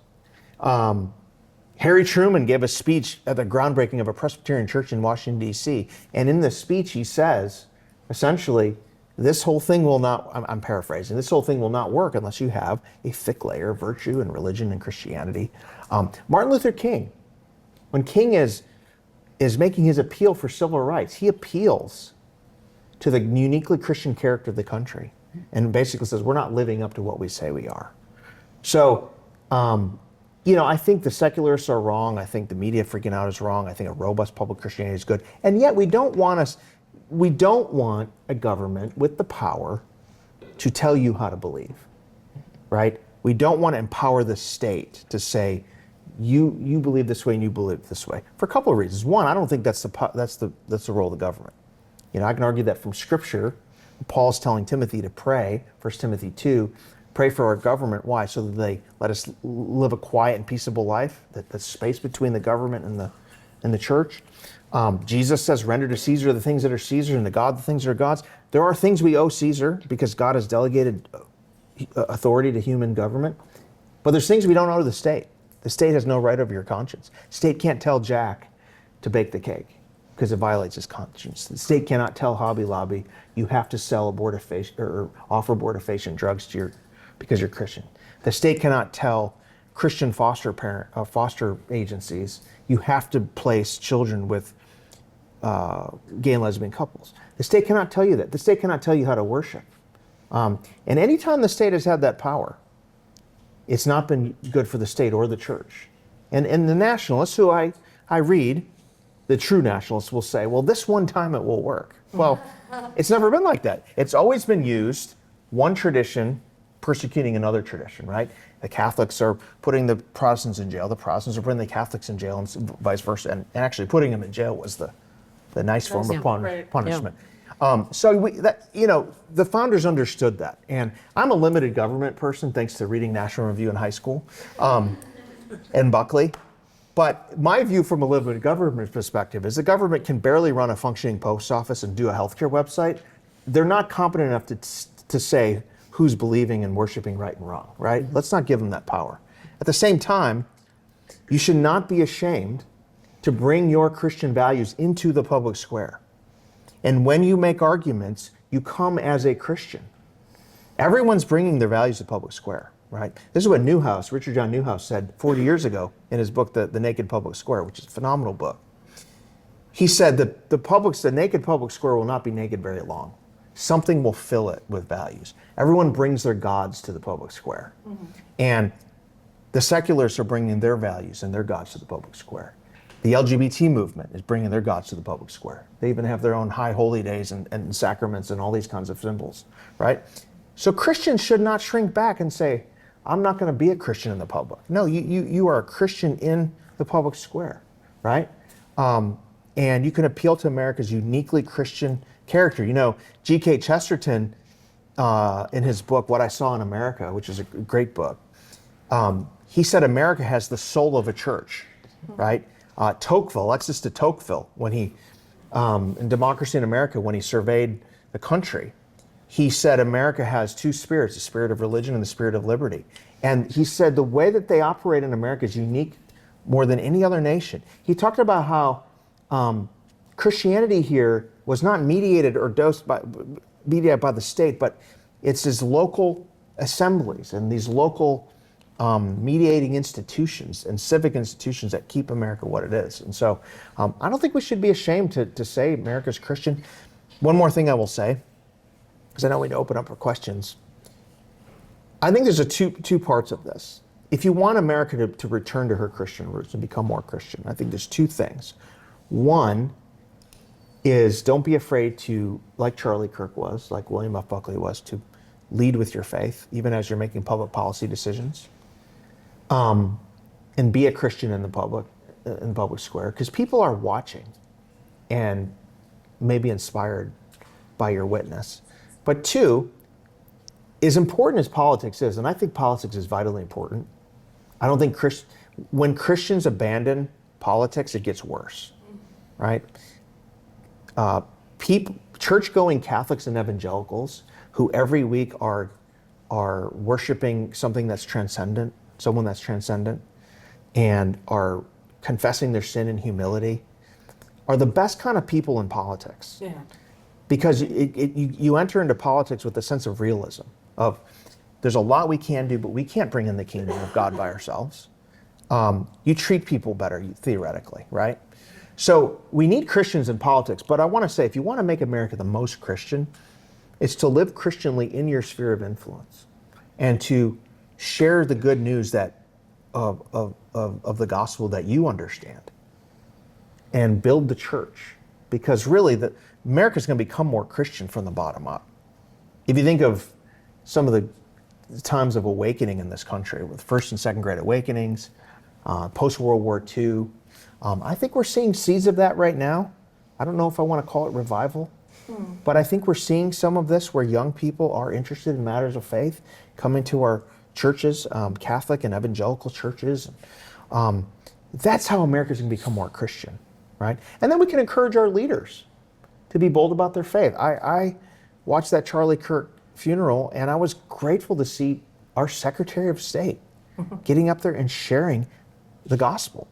Harry Truman gave a speech at the groundbreaking of a Presbyterian church in Washington, D.C., and in the speech he says, essentially, this whole thing will not, I'm paraphrasing, this whole thing will not work unless you have a thick layer of virtue and religion and Christianity. Martin Luther King, when King is making his appeal for civil rights, he appeals to the uniquely Christian character of the country and basically says, we're not living up to what we say we are. So, I think the secularists are wrong. I think the media freaking out is wrong. I think a robust public Christianity is good. And yet we don't want a government with the power to tell you how to believe, right? We don't want to empower the state to say, you believe this way and you believe this way, for a couple of reasons. One, I don't think that's the role of the government. I can argue that from Scripture. Paul's telling Timothy to pray, 1 Timothy 2, pray for our government. Why? So that they let us live a quiet and peaceable life, that the space between the government and the church. Jesus says, render to Caesar the things that are Caesar's and to God the things that are God's. There are things we owe Caesar because God has delegated authority to human government. But there's things we don't owe to the state. The state has no right over your conscience. State can't tell Jack to bake the cake because it violates his conscience. The state cannot tell Hobby Lobby you have to sell abortifacient or offer abortifacient drugs because you're Christian. The state cannot tell Christian foster agencies you have to place children with gay and lesbian couples. The state cannot tell you that. The state cannot tell you how to worship. And anytime the state has had that power, it's not been good for the state or the church. And the nationalists who I read, the true nationalists will say, well, this one time it will work. Well, it's never been like that. It's always been used, one tradition persecuting another tradition, right? The Catholics are putting the Protestants in jail. The Protestants are putting the Catholics in jail and vice versa. And actually putting them in jail was the nice form of punishment. The founders understood that. And I'm a limited government person, thanks to reading National Review in high school and Buckley. But my view from a limited government perspective is the government can barely run a functioning post office and do a healthcare website. They're not competent enough to say who's believing and worshiping right and wrong, right? Let's not give them that power. At the same time, you should not be ashamed to bring your Christian values into the public square. And when you make arguments, you come as a Christian. Everyone's bringing their values to the public square, right? This is what Richard John Newhouse said 40 years ago in his book, The Naked Public Square, which is a phenomenal book. He said that the naked public square will not be naked very long. Something will fill it with values. Everyone brings their gods to the public square. Mm-hmm. And the secularists are bringing their values and their gods to the public square. The LGBT movement is bringing their gods to the public square. They even have their own high holy days and sacraments and all these kinds of symbols, right? So Christians should not shrink back and say, I'm not going to be a Christian in the public. No, you are a Christian in the public square, right? And you can appeal to America's uniquely Christian character. G.K. Chesterton, in his book, What I Saw in America, which is a great book, he said America has the soul of a church, right? Alexis de Tocqueville, when he, in Democracy in America, when he surveyed the country, he said America has two spirits, the spirit of religion and the spirit of liberty. And he said the way that they operate in America is unique more than any other nation. He talked about how Christianity here was not mediated or mediated by the state, but it's these local assemblies and these local mediating institutions and civic institutions that keep America what it is. And so I don't think we should be ashamed to say America's Christian. One more thing I will say, because I know we need to open up for questions. I think there's two parts of this. If you want America to return to her Christian roots and become more Christian, I think there's two things. One is don't be afraid to, like Charlie Kirk was, like William F. Buckley was, to lead with your faith, even as you're making public policy decisions. And be a Christian in the public square, because people are watching and maybe inspired by your witness. But two, as important as politics is, and I think politics is vitally important, I don't think when Christians abandon politics, it gets worse, right? church-going Catholics and evangelicals who every week are worshiping something that's transcendent, someone that's transcendent, and are confessing their sin in humility, are the best kind of people in politics. Yeah. Because you enter into politics with a sense of realism, of there's a lot we can do, but we can't bring in the kingdom of God by ourselves. You treat people better, theoretically, right? So we need Christians in politics, but I want to say, if you want to make America the most Christian, it's to live Christianly in your sphere of influence and to share the good news that of the gospel that you understand and build the church. Because really, America's going to become more Christian from the bottom up. If you think of some of the times of awakening in this country, with first and second great awakenings, post-World War II, I think we're seeing seeds of that right now. I don't know if I want to call it revival, but I think we're seeing some of this where young people are interested in matters of faith, coming to our churches, Catholic and evangelical churches. That's how America's going to become more Christian, right? And then we can encourage our leaders to be bold about their faith. I watched that Charlie Kirk funeral, and I was grateful to see our Secretary of State getting up there and sharing the gospel.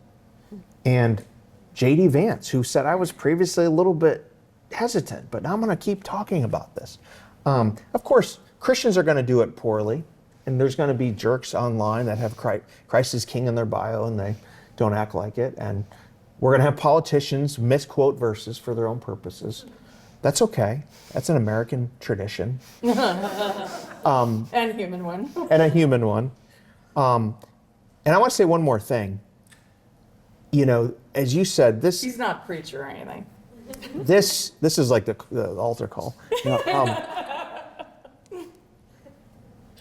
And J.D. Vance, who said, I was previously a little bit hesitant, but now I'm going to keep talking about this. Of course, Christians are going to do it poorly, and there's going to be jerks online that have Christ is King in their bio, and they don't act like it. And we're going to have politicians misquote verses for their own purposes. That's okay. That's an American tradition. And a human one. And a human one. And I want to say one more thing. You know, as you said, He's not a preacher or anything. this is like the altar call. No,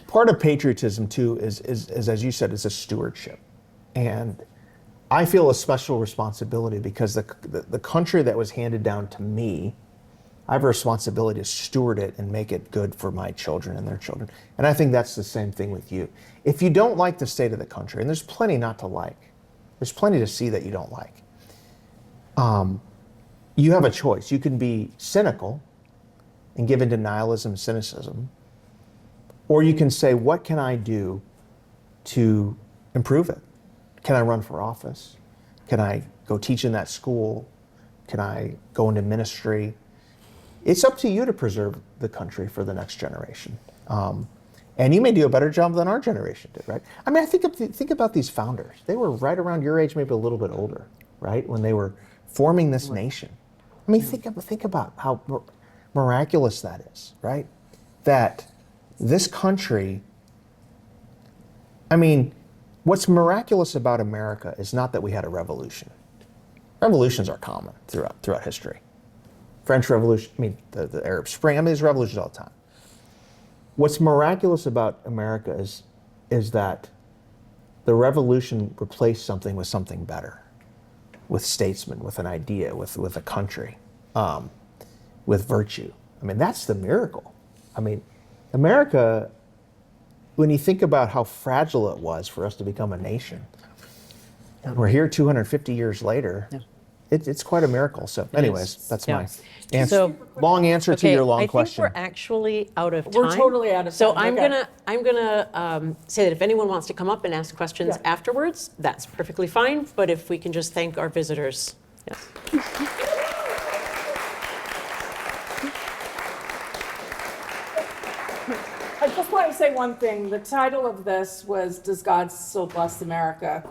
part of patriotism too is as you said, is a stewardship, and I feel a special responsibility because the country that was handed down to me, I have a responsibility to steward it and make it good for my children and their children. And I think that's the same thing with you. If you don't like the state of the country, and there's plenty not to like, there's plenty to see that you don't like, you have a choice. You can be cynical and give into nihilism and cynicism, or you can say, what can I do to improve it? Can I run for office? Can I go teach in that school? Can I go into ministry? It's up to you to preserve the country for the next generation. And you may do a better job than our generation did, right? I mean, think about these founders. They were right around your age, maybe a little bit older, right? When they were forming this nation. I mean, think about how miraculous that is, right? That this country, I mean, what's miraculous about America is not that we had a revolution. Revolutions are common throughout history. French Revolution, I mean, the Arab Spring, I mean, there's revolutions all the time. What's miraculous about America is that the revolution replaced something with something better, with statesmen, with an idea, with a country, with virtue. I mean, that's the miracle. I mean, America, when you think about how fragile it was for us to become a nation, we're here 250 years later. Yeah. It's quite a miracle. So anyways, that's my answer. So, long answer to your long question. I think we're actually out of time. We're totally out of time. So I'm Okay. gonna say that if anyone wants to come up and ask questions afterwards, that's perfectly fine. But if we can just thank our visitors. Yes. I just want to say one thing. The title of this was, Does God Still Bless America?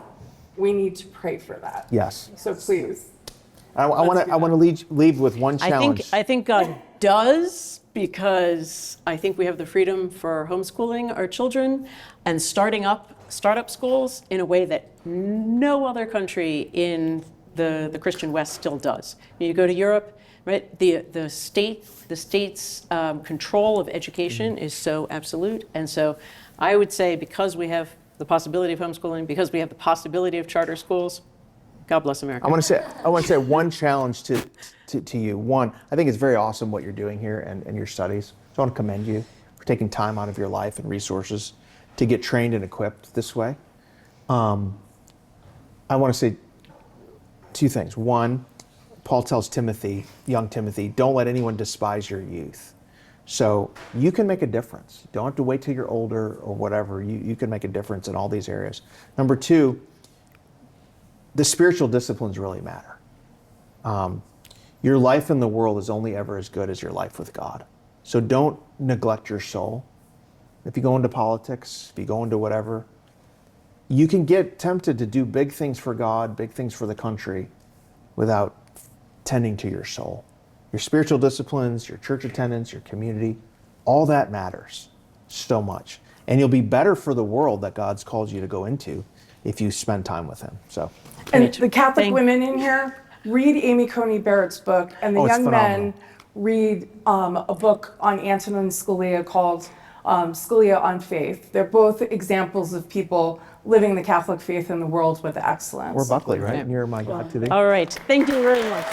We need to pray for that. Yes. So please. I want to leave with one challenge. I think God does, because I think we have the freedom for homeschooling our children and startup schools in a way that no other country in the Christian West still does. You go to Europe, right? The state's control of education is so absolute, and so I would say, because we have the possibility of homeschooling, because we have the possibility of charter schools, God bless America. I want to say one challenge to you. One, I think it's very awesome what you're doing here and your studies. So I want to commend you for taking time out of your life and resources to get trained and equipped this way. I want to say two things. One, Paul tells Timothy, young Timothy, don't let anyone despise your youth. So you can make a difference. You don't have to wait till you're older or whatever. You can make a difference in all these areas. Number two, the spiritual disciplines really matter. Your life in the world is only ever as good as your life with God. So don't neglect your soul. If you go into politics, if you go into whatever, you can get tempted to do big things for God, big things for the country, without tending to your soul. Your spiritual disciplines, your church attendance, your community, all that matters so much. And you'll be better for the world that God's called you to go into if you spend time with him. So, And the Catholic women in here, read Amy Coney Barrett's book, and the it's young phenomenal. men read a book on Antonin Scalia called Scalia on Faith. They're both examples of people living the Catholic faith in the world with excellence. We're Buckley, right? You're my guy today. All right. Thank you very much.